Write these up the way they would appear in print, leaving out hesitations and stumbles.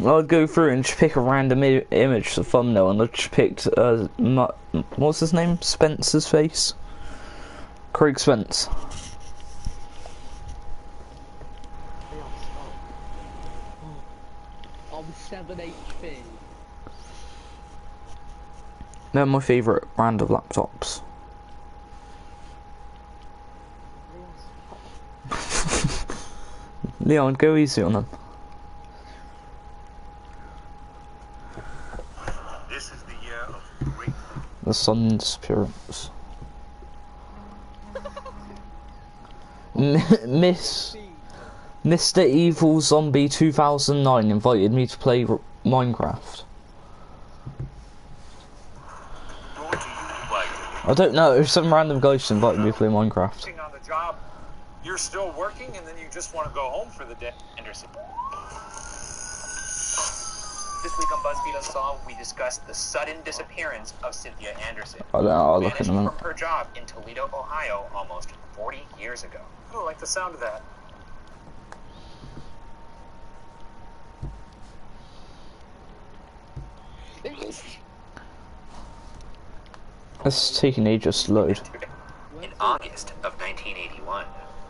I'd go through and just pick a random image for thumbnail, and I just picked what's his name? Spencer's face. Craig Spence. I'm 7 HP. They're my favourite brand of laptops. Leon, go easy on them. This is the year of great. The sun's appearance. Mr. Evil Zombie 2009 invited me to play Minecraft. I don't know, some random guy just invited me to play Minecraft. On the job, you're still working and then you just want to go home for the day. Anderson. This week on BuzzFeed Unsolved, we discussed the sudden disappearance of Cynthia Anderson. I don't know, I'll look in a minute. From her job in Toledo, Ohio, almost 40 years ago. I don't like the sound of that. It's taking ages to load. In August of 1981,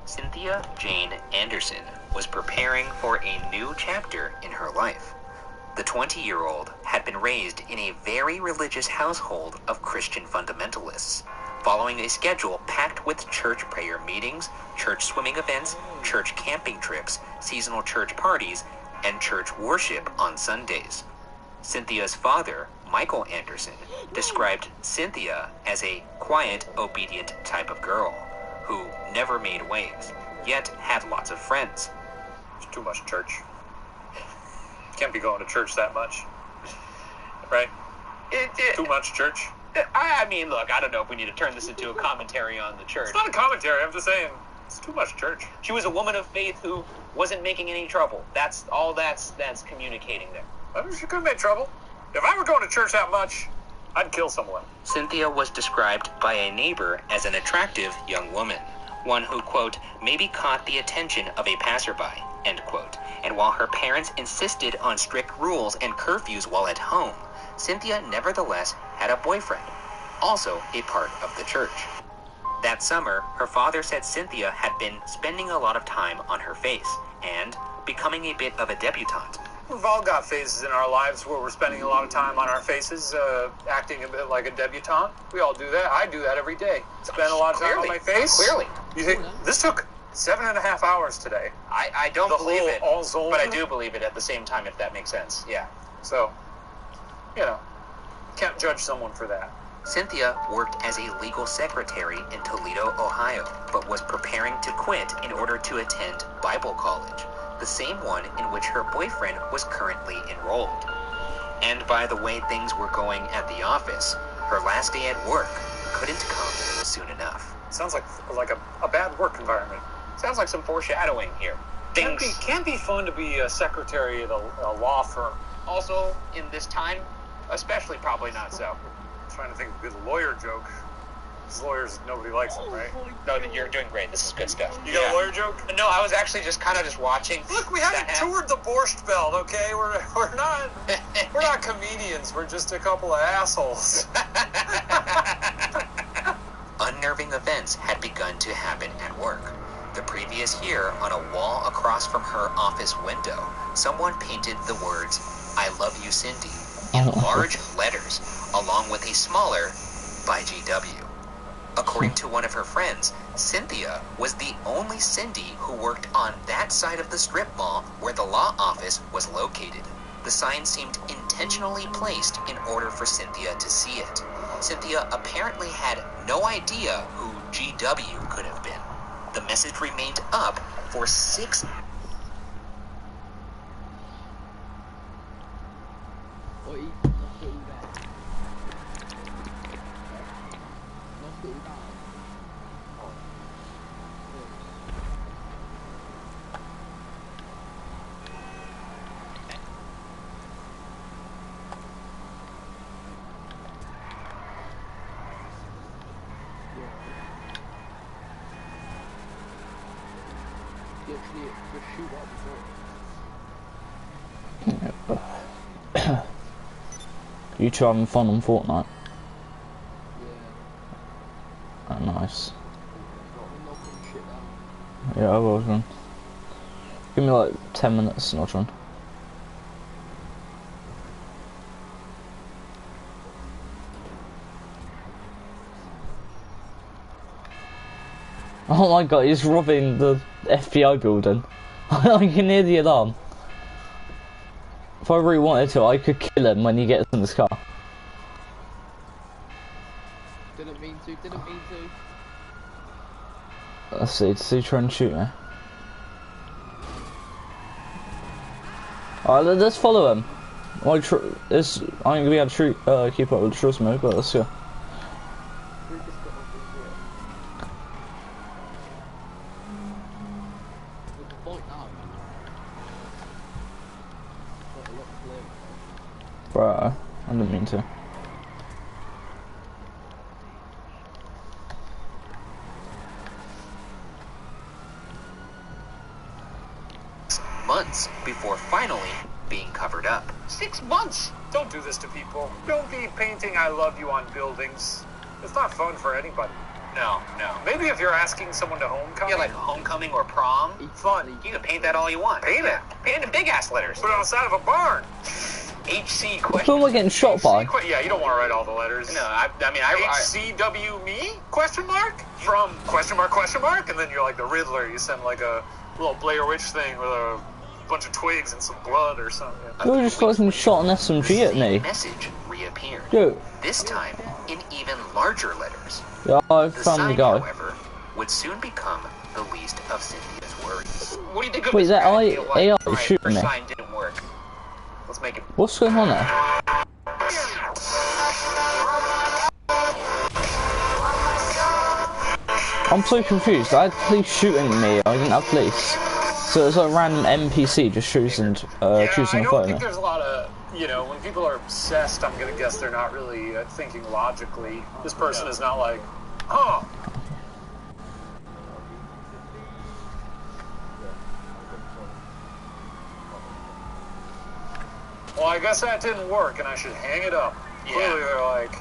Cynthia Jane Anderson was preparing for a new chapter in her life. The 20-year-old had been raised in a very religious household of Christian fundamentalists, following a schedule packed with church prayer meetings, church swimming events, church camping trips, seasonal church parties, and church worship on Sundays. Cynthia's father, Michael Anderson, described Cynthia as a quiet, obedient type of girl who never made waves, yet had lots of friends. It's too much church. Can't be going to church that much. Right? Too much church. I mean, look, I don't know if we need to turn this into a commentary on the church. It's not a commentary, I'm just saying, it's too much church. She was a woman of faith who wasn't making any trouble. That's all that's communicating there. I mean, she could make trouble. If I were going to church that much, I'd kill someone. Cynthia was described by a neighbor as an attractive young woman, one who, quote, maybe caught the attention of a passerby, end quote. And while her parents insisted on strict rules and curfews while at home, Cynthia nevertheless had a boyfriend, also a part of the church. That summer, her father said Cynthia had been spending a lot of time on her face and becoming a bit of a debutante. We've all got phases in our lives where we're spending a lot of time on our faces, acting a bit like a debutante. We all do that. I do that every day. Spend a lot of time on my face. Clearly. You think this took 7.5 hours today? I don't believe it, ensemble? but I do believe it at the same time, if that makes sense. Yeah. So, you know, can't judge someone for that. Cynthia worked as a legal secretary in Toledo, Ohio, but was preparing to quit in order to attend Bible college, the same one in which her boyfriend was currently enrolled. And by the way things were going at the office, her last day at work couldn't come soon enough. Sounds like a bad work environment. Sounds like some foreshadowing here. Can't be fun to be a secretary at a law firm. Also, in this time, especially probably not so. I'm trying to think of a good lawyer joke. These lawyers, nobody likes them, right? No, you're doing great. This is good stuff. You got a lawyer joke? No, I was actually just watching. Look, we haven't toured the Borscht Belt, okay? We're not comedians. We're just a couple of assholes. Unnerving events had begun to happen at work. The previous year, on a wall across from her office window, someone painted the words, "I love you, Cindy," in large letters, along with a smaller, "by GW." According to one of her friends, Cynthia was the only Cindy who worked on that side of the strip mall where the law office was located. The sign seemed intentionally placed in order for Cynthia to see it. Cynthia apparently had no idea who GW could have been. The message remained up for 6 Literally, just shoot up the door. You two having fun on Fortnite? Yeah. Oh, nice. Not shit down. Yeah, I will run. Give me like 10 minutes and I'll run. Oh my god, he's robbing the FBI building. I can hear the alarm. If I really wanted to, I could kill him when he gets in this car. Didn't mean to. Let's see, does he try and shoot me? Alright, let's follow him. I ain't gonna be able to shoot, keep up with the trust mode, but let's go. Bruh, I didn't mean to. Months before finally being covered up. 6 months! Don't do this to people. Don't be painting I love you on buildings. It's not fun for anybody. No. Maybe if you're asking someone to homecoming. Yeah, like homecoming or prom. Fun. You can paint that all you want. Paint it. Paint it in big ass letters. Put it outside of a barn. HC Who question. am I getting shot by? Yeah, you don't want to write all the letters. No, I mean, HCW me? Question mark? From question mark? And then you're like the Riddler. You send like a little Blair Witch thing with a bunch of twigs and some blood or something. You just fucking shot an SMG at me. Message reappeared. Yo. This time in even larger letters. Yeah, I The found the sign, guy. however, would soon become the least of Cynthia's worries. What do you think of Wait, this that strategy? AI Alright, shooting first me. sign didn't work. Let's make it. What's going on there? I'm so confused. I had police shooting me. I didn't have police. So it's like a random NPC just choosing Yeah, a I don't photo. think there's a lot of, when people are obsessed, I'm gonna guess they're not really thinking logically. This person is not like, huh. Well, I guess that didn't work, and I should hang it up. Yeah. Clearly, they're like,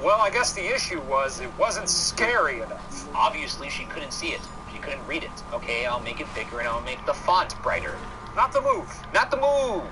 well, I guess the issue was it wasn't scary enough. Obviously, she couldn't see it. She couldn't read it. Okay, I'll make it bigger and I'll make the font brighter. Not the move. Not the move!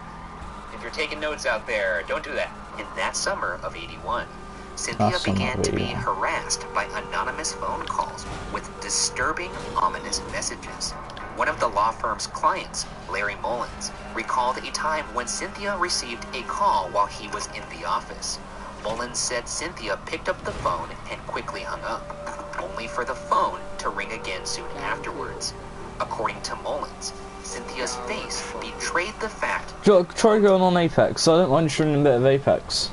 If you're taking notes out there, don't do that. In that summer of 81, Cynthia began to be harassed by anonymous phone calls with disturbing, ominous messages. One of the law firm's clients, Larry Mullins, recalled a time when Cynthia received a call while he was in the office. Mullins said Cynthia picked up the phone and quickly hung up, only for the phone to ring again soon afterwards. According to Mullins, Cynthia's face betrayed the fact. Try going on Apex. I don't mind shooting a bit of Apex.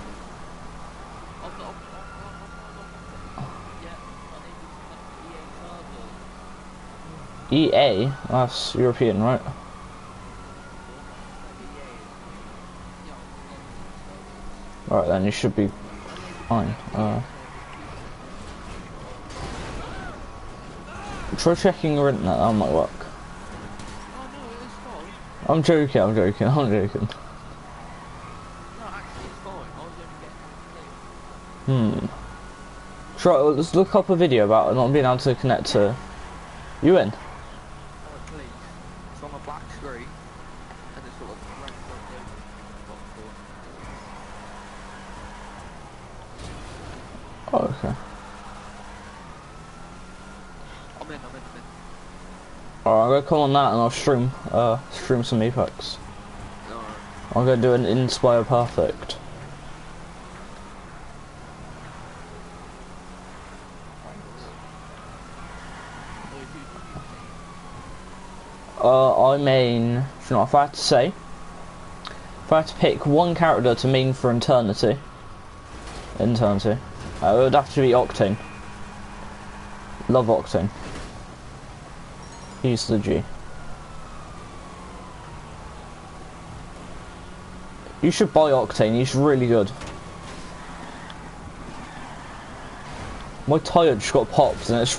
EA? That's European, right? Right then, you should be fine. Try checking your internet, that might work. I'm joking. Try, let's look up a video about not being able to connect to... You in? It's on a black screen, and it's sort of red. Oh, okay. I'm in. Alright, I'm gonna come on that and I'll stream some Apex. Alright. I'm gonna do an Inspire Perfect. I mean, you know, if I had to say, if I had to pick one character to mean for eternity, it would have to be Octane. Love Octane. He's the G. You should buy Octane, he's really good. My tire just got popped and it's